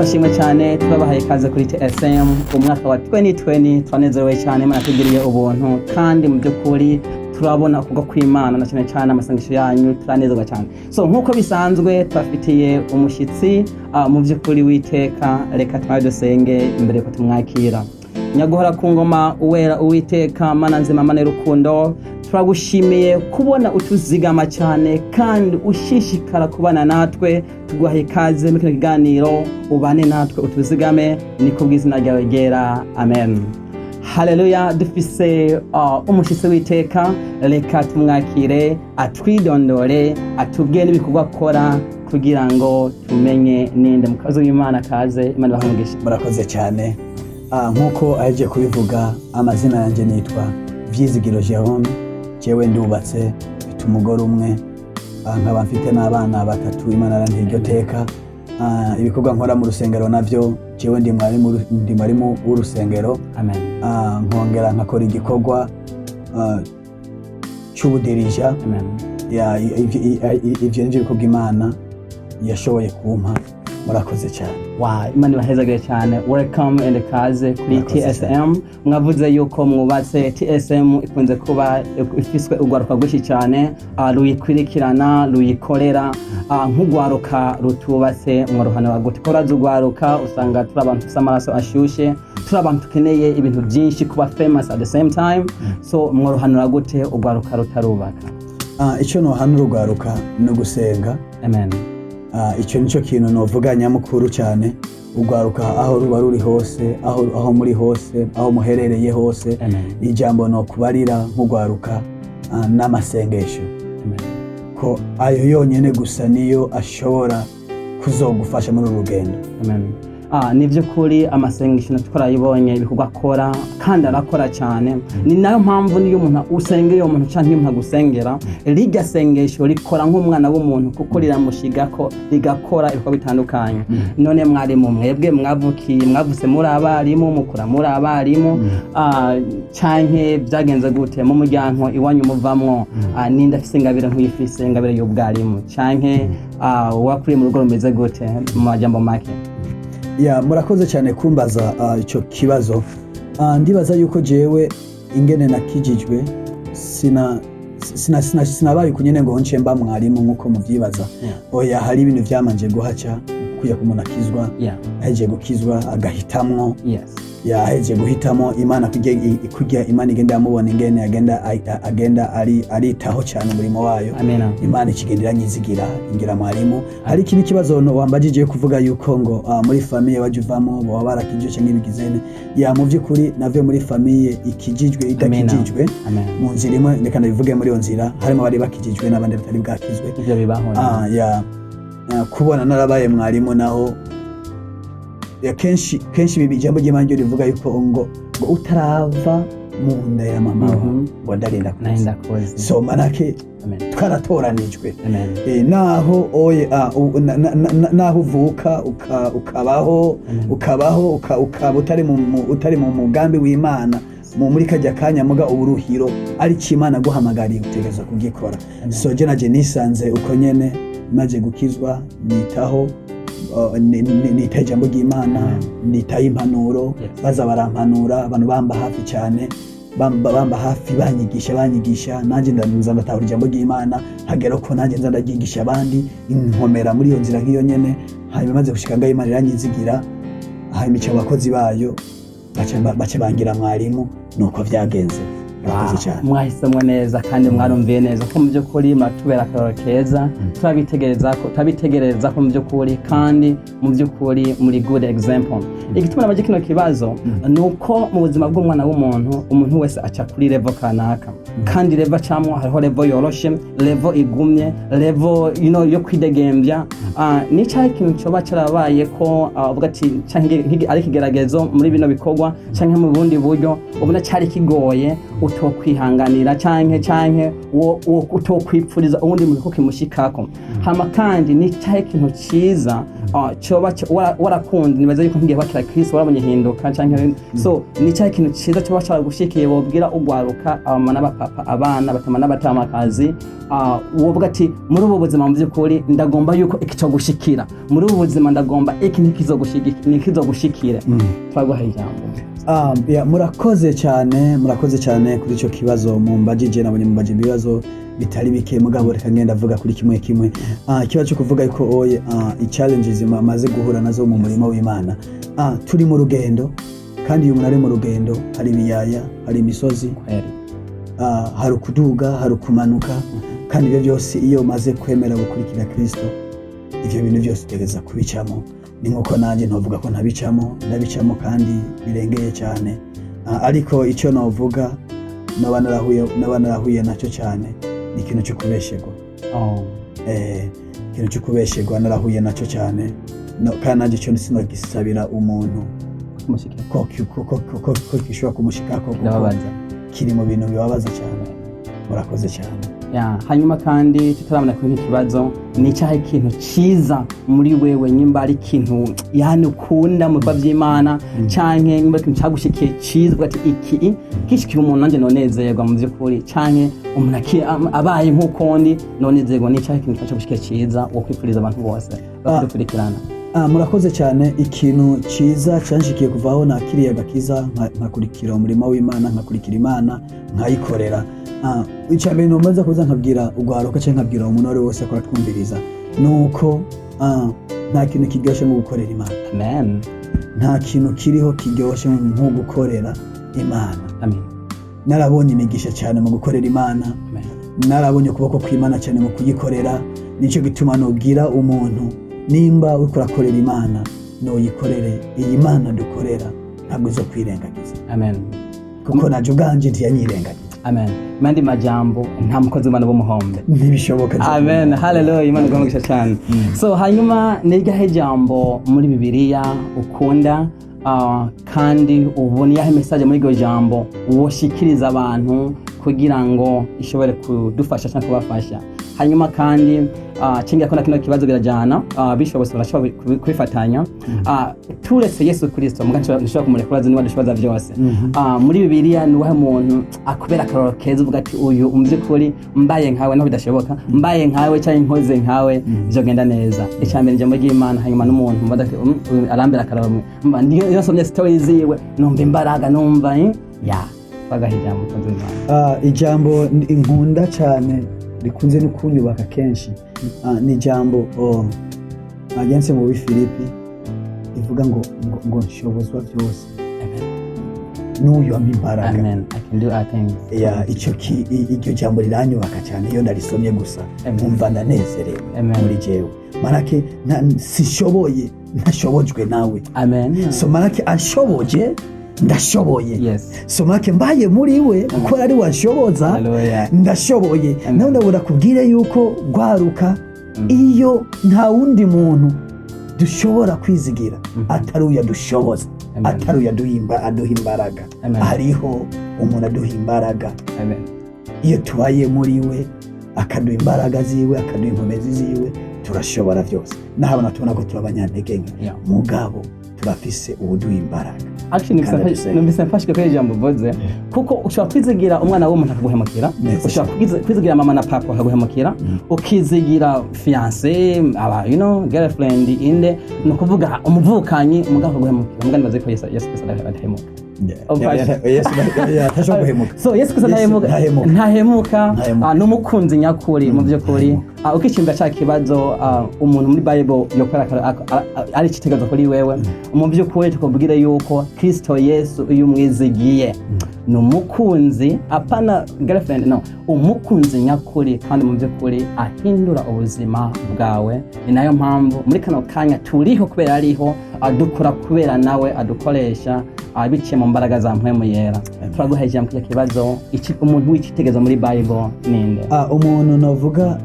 Turashimye cyane turabahaye ikaze kuri TSM umwaka wa 2020 twanezerewe cyane Imana tugiriye ubuntu kandi mu by'ukuri turabona kubwo kw'Imana na cyane amasengesho yanyu turanezerwa cyane. So nkuko bisanzwe twafitiye umushitsi mu by'ukuri witeka, reka twadusenge imbere ko tumwakira. Nyaguhora ku ngoma uwera uwiteka Mana nzima Mana y'urukundo, turagushimiye kubona utuzigama cyane kandi ushishikara kubana natwe. Tuguhaye ikaze mu kiganiro, ubane natwe utuzigame, niko bw'izina ryawe ryera, amen. Haleluya. Dufise umushitsi witeka, reka tumwakire atwidondore, atubwiye n'ibikorwa akora kugira ngo tumenye ninde mukazo w'Imana. Kaze, Imana ibahe. Murakoze cyane. Nkuko aje kubivuga, amazina yanjye nitwa Vyizigiro Jerome, jewe ndubatse, mfite umugore umwe, nkaba mfite n'abana batatu. Imana yarantiye iryo teka. Ibikorwa nkora mu rusengero navyo, jewe ndi mwarimu w'urusengero. Amen. Nkongera nkakora igikorwa cy'ubudirija. Amen. Ivyo nivyo bikorwa Imana yashoboye kumpa. Murakoze cyane. Imana ibahezagire cyane. Welcome and kaze kuri TSM. Mwavuze yuko mwubatse. TSM ikunze kuba ifiswe ugwaruka gushi cyane, ruyikwirikirana, ruyikorera, nk'ugwaruka rutubatse mwaruhana wagute koraza ugwaruka, usanga turi abantu tufite amaraso ashushe, turi abantu tukeneye ibintu byinshi kuba famous at the same time. So mwaruhanura gute ugwaruka rutarubaka? Icyo no hanura ugwaruka no gusenga. Amen. Icyo nico kintu novuga nyamukuru cyane. Ugwaruka aho ruba ruri hose, aho muri hose, aho muherereye hose. Ijambo no kubarira nk'ugwaruka n'amasengesho. Ko ayo yonyene gusa niyo ashobora kuzogufasha muri urugendo. Amen. Nivyo kuri amasengesho twarayibonye ibikorwa akora kandi arakora cyane. Ni nayo mpamvu niyo umuntu usengeye umuntu cyangwa umuntu agusengera, rijya sengesho rikora nk'umwana w'umuntu kuko riramushiga ko rigakora ibikorwa bitandukanye. None mwari mu mwebwe mwavuse muri abarimu, mukura muri abarimu, canke byagenze gute mu muryango iwanyu muvamwo? Ninda afise ingabire nk'uyifise ingabire y'ubwarimu, canke wakuriye mu rugo rumeze gute mu majambo make? Murakoze cyane kumbaza icyo kibazo. Ndibaza yuko jewe ingene nakijijwe sinabaye kunyene ngo nce mba mwarimu nkuko muvyibaza. Oya, hari ibintu vyamanje guhaca kuya ku munakizwa. Aje gukizwa agahitamwo. Yaheje guhitamo Imana kujya Imana igenda yamubona ingene agenda aritaho cyane umurimo wayo. Imana ikigendera nyizigira ingira mwarimu. Hari ikindi kibazo wambajije kuvuga yuko ngo muri famille wajuvamo bo barakijije n'ibigizene. Mu by'ukuri nave muri famille ikijijwe idakijijwe mu nzira imwe, reka nabivuge muri yo nzira harimo bari bakijijwe n'abandi batari bwakizwe. Ivyo bibaho. Kubona narabaye mwarimu naho kenshi bibi ijambo ry'Imana rivuga yuko ngo utarava mu nda ya mama ngo ndarinda kuza. So manake twaratoranijwe. Naho naho uvuka ukabaho utari mu mugambi w'Imana muri kajya kanya muga uburuhiro ari cy'Imana guhamagariye utegeza kugikora. So je naje nisanze uko nyene maze gukizwa nitaho nita ijambo ry'Imana, nita impanuro. Baza barampanura, abantu bamba hafi cyane, bamba hafi banyigisha nanjye ndanuza ndatahura ijambo ry'Imana, hagera ko nanjye nza ndagigisha abandi, inkomera muri iyo nzira nk'iyo nyene. Hanyuma maze gushika ngaho Imana iranyizigira, hanyuma icyo abakozi bayo bace bangira mwarimu, nuko vyagenze. Mwahisemwe neza kandi mwarumviye neza ko mu by'ukuri matubera akaroro keza. Turabitegereza ko mu by'ukuri kandi mu by'ukuri muri good example. Igituma nabaje kino kibazo nuko mu buzima bw'umwana w'umuntu, umuntu wese aca kuri level kanaka, kandi level cyamwo hariho level yoroshe, level igumye, level yo kwidegembya. Ni cyari ikintu cyo bacarabaye ko avuga ati cyangwa ari kigeragezo muri bino bikorwa cyangwa mu bundi buryo ubona cyari kigoye utokwihanganira canke wo utokwipfuriza uwundi muntu ko kimushikako. Hama kandi ni cyahe kintu ciza coba warakunze, nibaza yuko ngiye kwakira Kristo warabonye hinduka canke so ni cyahe kintu ciza coba cyagushikiye wobwira ugwaruka abamama n'abapapa, abana batama n'abatamakazi, wovuga ati muri ubu buzima mu by'ukuri ndagomba yuko ikico gushikira, muri ubu buzima ndagomba iki nikizogushikire. Twaguhaye ijambo. Murakoze cyane kuri ico kibazo mumbajije. Nabonye mumbajije ibibazo bitari bike, mugabo reka ngenda avuga kuri kimwe kimwe. Ikibazo cyo kuvuga yuko oye challenges maze guhura nazo mu murimo w'Imana. Turi mu rugendo, kandi uyu munari mu rugendo, hari ibiyaya, hari imisozi, hari ukuduga, hari ukumanuka, kandi ibyo byose iyo maze kwemera gukurikira Kristo, ivyo bintu byose utegeza kubicamo. Ni nkuko nanjye ntovuga ko ndabicamo kandi birengeye cyane. Ariko icyo novuga nabanahuye nacyo cyane ni ikintu cyo kubeshegwa. Ikintu cyo kubeshegwa narahuye nacyo cyane, kandi nanjye cyo sinogisabira umuntu ko gishobora kumushikako, kiri mu bintu bibabaza cyane. Murakoze cyane. Hanyuma kandi tutaramana kuri ikibazo, ni cyahe kintu ciza muri wewe, nyimba ari ikintu yani ukunda mu bikorwa by'Imana canke nyimba ikintu cyagushikiye ciza ugati iki kishikira umuntu nanje nonezerwa mu by'ukuri, canke umuntu abaye nk'ukondi nonezerwa, ni cyahe kintu cyagushikiye ciza wo kwifuriza abantu bose badukurikirana? Murakoze cyane. Ikintu ciza canshikiye kuvaho nakiriye agakiza, nkakurikira umurimo w'Imana, nkakurikira Imana, nkayikorera. Icambere nomaze kuza nkabwira ugwaruka cyangwa nkabwira umuntu wari wose akora twumviriza, nuko nta kintu kiryoshe mu gukorera Imana. Amen. Nta kintu kiriho kiryoshe mu gukorera Imana. Amen. Narabonye imigisha cyane mu gukorera Imana. Amen. Narabonye ukuboko kw'Imana cyane mu kuyikorera. Nicyo gituma nobwira umuntu, nimba uriko urakorera Imana, noyikorere. Iyi Mana dukorera ntabwo izo kwirengagiza. Amen. Kuko naje ubwanje ntiyanyirengagiza. Amen. Mandi majambo nta mukozi w'Imana b'umuhombe. Ntibishoboka. Amen. Hallelujah. Imana igomba cyane. So hanyuma niryahe jambo muri Bibiliya ukunda, kandi ubona yahe message muri iryo jambo woshikiriza abantu kugira ngo ishobore kudufasha cyangwa kubafasha? Hanyuma kandi cingira ko nakino kibazo birajana, bishobose barashobora kwifatanya. Turetse Yesu Kristo mugacho nishobora kumurekuraza niba Nshobozwa Vyose. Muri Bibiliya ni wahe muntu akubera akaroro keza uvuga ati uyu umbyukuri mbaye nkawe no bidashoboka, mbaye nkawe cyangwa inkoze nkawe byogenda neza. Icambere ijambo ry'Imana, hanyuma n'umuntu mbadake arambera akaroro. Ndiyo nsomye stories ziwe numva imbaraga, numva bagahijambo kuzima. Ijambo inkunda cyane rikunze no kunyubaka kenshi, ni ijambo agense mu Bifilipi ivuga ngo Nshobozwa Vyose. N'uyu amibaraga. Amen. I can do all things. Iryo jambo riranyubaka cyane, iyo ndarisomye gusa umva ndanezerewe muri jewe. Manake sishoboye, ntashobojwe nawe. Amen. So manake ashoboje ndashoboye. Yes. So manake mbaye muri we uko ari wanshoboza ndashoboye. Nawe ndabura kubwire yuko gwaruka iyo nta wundi muntu dushobora kwizigira atari uya dushoboza, atari uya aduha imbaraga. Hariho umuntu aduha imbaraga. Iyo tubaye muri we akaduha imbaraga ziwe, akaduha inkomezi ziwe, turashobora byose. Nahabona tubona ko turabanyantege nke, mugabo turafise ubuduha imbaraga. Actually numvise mfashike kuri ijambo uvuze, kuko ushobora kwizigira umwana w'umuntu akaguhemukira, ushobora kwizigira mama na papa akaguhemukira, ukizigira fiancé, girlfriend inde, no kuvuga umuvukanyi mugabo akaguhemukira. Mugani baze ko Yesu Kristo adahemuka. So Yesu Kristo ntahemuka, n'umukunzi nyakuri mu by'ukuri. Ukicimba cya kibazo umuntu muri Bible yokora ari ikitegezo kuri wewe, mu by'ukuri tukubwire yuko Kristo Yesu uyu mwizigiye n'umukunzi, apana girlfriend, no, umukunzi nyakuri, kandi mu by'ukuri ahindura ubuzima bwawe. Ni nayo mpamvu muri kano kanya turiho kubera ariho, adukora kubera nawe adukoresha biciye mu mbaraga za mpwemu yera. Turaguha ijambo kujya kibazo, umuntu w'ikitegezo muri Bible ninde? Umuntu navuga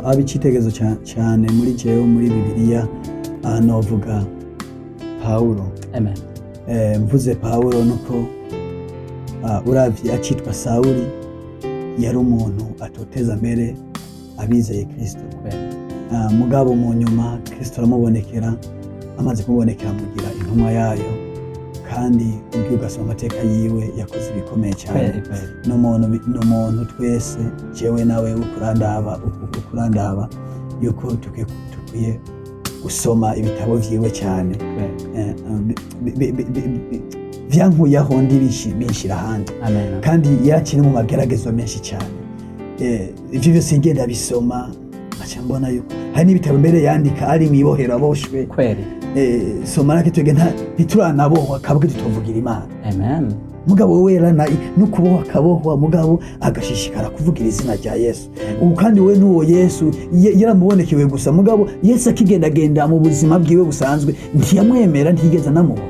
abicitegezo cyane muri jewe muri Bibiliya, navuga Paulo. Amen. Mvuze Paulo nuko uravye acitwa Sawuli yari umuntu atoteza mbere abizeye Kristo. Mugabo mu nyuma Kristo aramubonekera, amaze kumubonekera mugira intumwa yayo, kandi ubwo ugasoma amateka yiwe yakoze ibikomeye cyane. N'umuntu twese jewe nawe ukurandaba yuko tukwiye gusoma ibitabo vyiwe cyane. Vyankuye aho ndi bishira ahandi, kandi yakiri mu mageragezo menshi cyane. Ivyo byose ngenda bisoma aca mbona yuko hari n'ibitabo mbere yandika ari mwibohero aboshwe. Soma nake twege ntituranabohwa kabwe tutovugira Imana. Amen. Mugabo wera nukubohwa akabohwa, mugabo agashishikara kuvugira izina rya Yesu. Ubu kandi we n'uwo Yesu yaramubonekewe gusa, mugabo Yesu akigendagenda mu buzima bwiwe busanzwe ntiyamwemera, ntigeze namubo,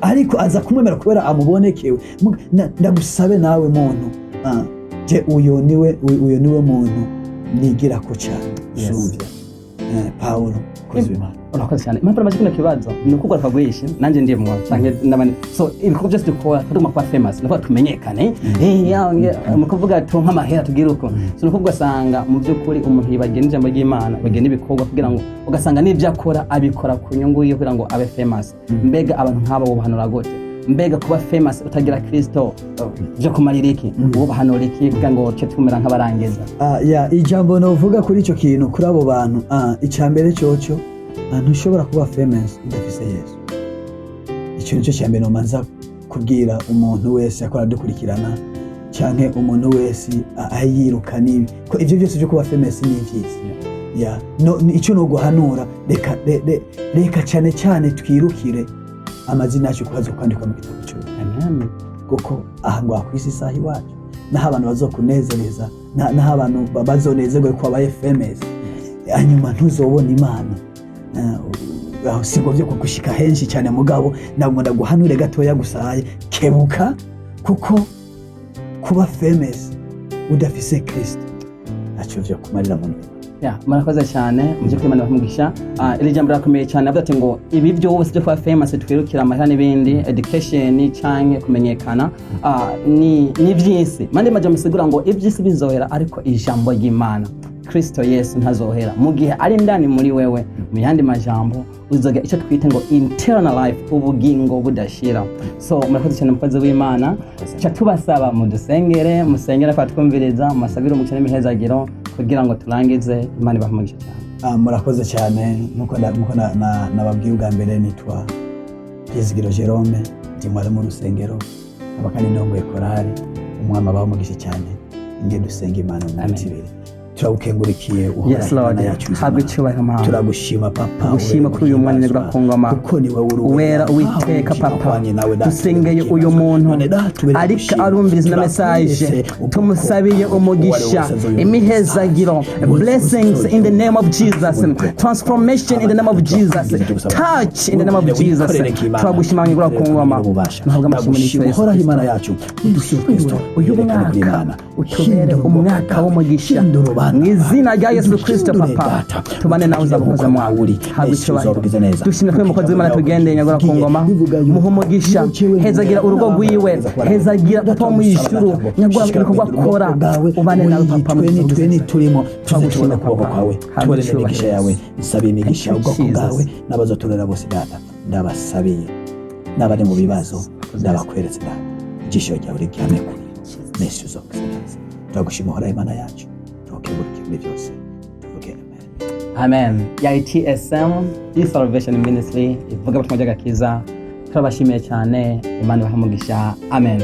ariko aza kumwemera kubera amubonekewe. Ndagusabe nawe muntu, je uyo niwe muntu nigira ko cyane suvya Paulo kozima. Urakoze cyane. Impamvu namaze kino kibazo ni uko ugora kagwishe nanje ndiye mwa canke nabandi, so ibikorwa byose dukora tugomba kuba famous, nako tumenyekane. Mu kuvuga to nk'amahera tugira uko, so nuko ugasanga mu by'ukuri umuntu yibagenda ijambo ry'Imana, bagenda ibikorwa kugira ngo ugasanga n'ibyo akora abikora ku nyungu yo kugira ngo abe famous. Mbega abantu nk'abo bobahanura gute? Mbega kuba famous utagira Kristo byo kumarira iki? Wobahanura iki kugira ngo cyo tumera nk'abarangiza? Ijambo novuga kuri ico kintu, kuri abo bantu, icambere cyoco ntushobora kuba famous udafise Yesu. Icyo nicyo cyambere nomanza kubwira umuntu wese akora dukurikirana, canke umuntu wese ayiruka nibi ko ivyo byose byo kuba famous ni vyiza. Icyo no guhanura, reka cyane twirukire amazina yacu kubaza kwandikwa mu gitabo cyo. Amen. Kuko aha ngo akwisi sahi iwacu, naho abantu bazokunezereza, naho abantu bazonezerwa ko abaye famous, hanyuma ntuzobona Imana. Aho sigo byo kugushika henshi cyane, mugabo ntabwo ndaguhanure gatoya gusaye, kebuka, kuko kuba famous udafise Kristo acho byo kumarira mu nzira. Murakoze cyane, muje kwimana umugisha. Iri jambo rakomeye cyane, avuga ati ngo ibi byo wose byo kuba famous twirukira amahera n'ibindi, education canke kumenyekana ni byisi. Mande majambo sigura ngo ibyisi bizohera, ariko ijambo ry'Imana Kristo Yesu ntazohera. Mu gihe ari ndani muri wewe, mu yandi majambo uzoga icyo twite ngo eternal life, ubugingo budashira. So murakoze cyane mukozi w'Imana, cyo tubasaba mudusengere, musengera kwa twumviriza, musabire umugisha n'imihezagiro kugira ngo turangize. Imana ibamugisha cyane. Murakoze cyane. Nuko nababwiye ubwa mbere, nitwa Vyizigiro Jerome, ndi mwari mu rusengero, abakandi ndongoye korali. Umwami abamugisha cyane, ngiye dusenga Imana mu mutibiri. Turagukengurikiye uhora yacu. Turagushima Papa, gushima kuri uyu mwanya negura kongoma, kuko ni wowe uwera Uwiteka Papa. Dusengeye uyu muntu ariko arumviriza na message, tumusabiye umugisha, imihezagiro, blessings in the name of Jesus, transformation in the name of Jesus, touch in the name of Jesus. Turagushima negura kongoma, ntabwo amashimwe uhora Imana yacu. Kristo uyu mwaka utubere umwaka w'umugisha mu izina rya Yesu Kristo. Papa, tubane nawe uzabukoze mwawuri dushimye ko umukozi w'Imana tugendeye nyagora ku ngoma, muhe umugisha, hezagira urugo rwiwe, hezagira papa mu ijuru, nyagora ibikorwa akora, ubane nawe Papa mu twe turimo tuzishobora kuboko kwawe, tubone imigisha yawe. Nsabiye imigisha ubwoko bwawe n'abazotorera bose data, ndabasabiye n'abari mu bibazo, ndabakweretse data, ijisho ryawe riryame kuri Yesu uzokuzeneza. Turagushima uhora Imana yacu, tukeburuke muri byose, tuvuge amen. Yari TSM Salvation Ministry ivuga abatumwa by'agakiza. Turabashimiye cyane, Imana ibahe umugisha. Amen.